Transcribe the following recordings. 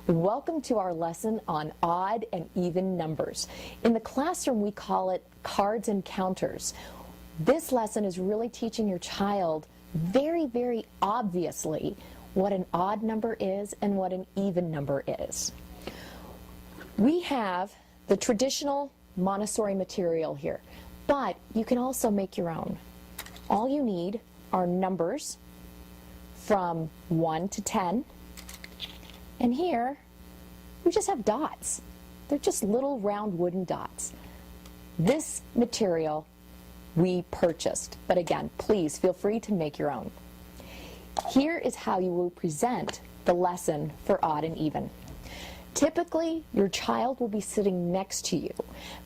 Welcome to our lesson on odd and even numbers. In the classroom, we call it cards and counters. This lesson is really teaching your child very obviously what an odd number is and what an even number is. We have the traditional Montessori material here, but you can also make your own. All you need are numbers from 1 to 10, and here we just have dots. They're just little round wooden dots. This material we purchased, but again, please feel free to make your own. Here is how you will present the lesson for odd and even. Typically, your child will be sitting next to you,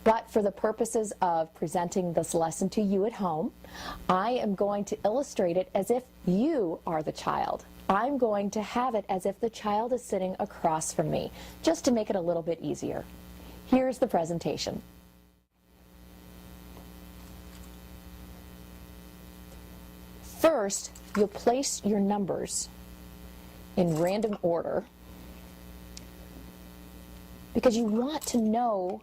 but for the purposes of presenting this lesson to you at home, I am going to illustrate it as if you are the child. I'm going to have it as if the child is sitting across from me, just to make it a little bit easier. Here's the presentation. First, you'll place your numbers in random order because you want to know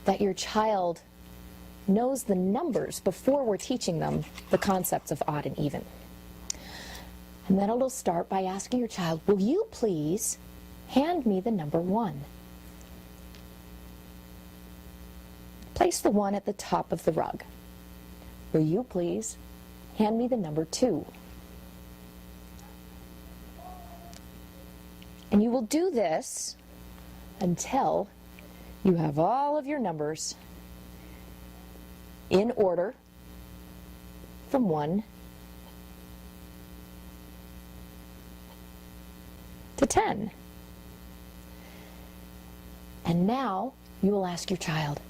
that your child knows the numbers before we're teaching them the concepts of odd and even. And then it'll start by asking your child, will you please hand me the number 1? Place the 1 at the top of the rug. Will you please hand me the number 2? And you will do this until you have all of your numbers in order from 1 to 10. And now you will ask your child,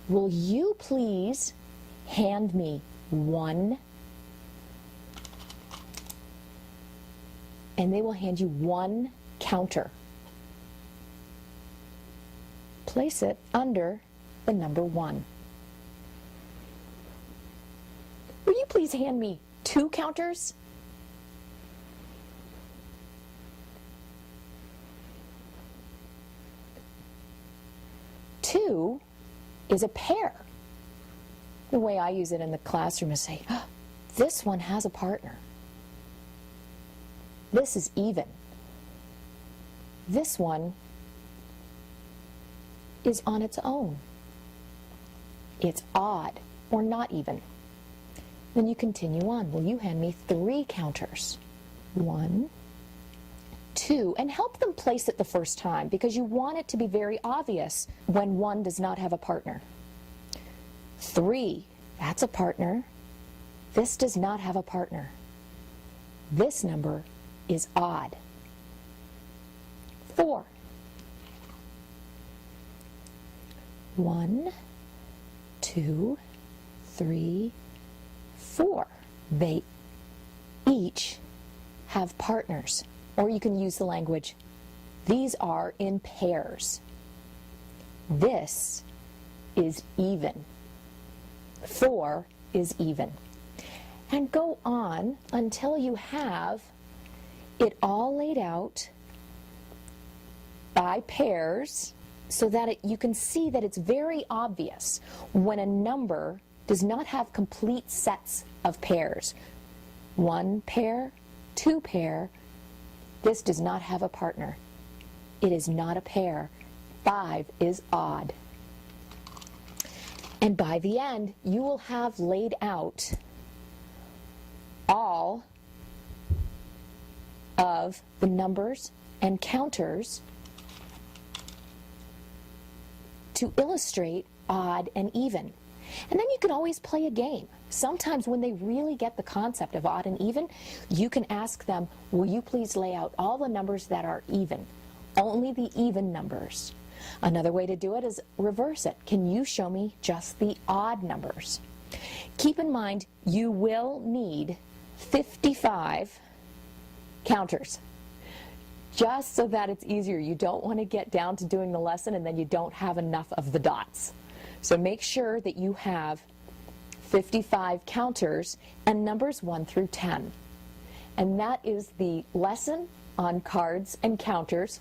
will you please hand me 1? And they will hand you 1 counter. Place it under the number 1. Will you please hand me 2 counters? Two is a pair. The way I use it in the classroom is say, oh, this one has a partner. This is even. This one is on its own. It's odd or not even. Then you continue on. Will you hand me 3 counters? 1, 2, and help them place it the first time because you want it to be very obvious when 1 does not have a partner. 3, that's a partner. This does not have a partner. This number is odd. 4. 1, 2, 3, 4. They each have partners. Or you can use the language, these are in pairs. This is even. 4 is even. And go on until you have it all laid out by pairs so that you can see that it's very obvious when a number does not have complete sets of pairs. 1 pair, 2 pair. This does not have a partner. It is not a pair. 5 is odd. And by the end, you will have laid out all of the numbers and counters to illustrate odd and even. And then you can always play a game. Sometimes when they really get the concept of odd and even, you can ask them, will you please lay out all the numbers that are even? Only the even numbers. Another way to do it is reverse it. Can you show me just the odd numbers? Keep in mind, you will need 55 counters. Just so that it's easier. You don't want to get down to doing the lesson and then you don't have enough of the dots. So make sure that you have 55 counters and numbers 1 through 10. And that is the lesson on cards and counters.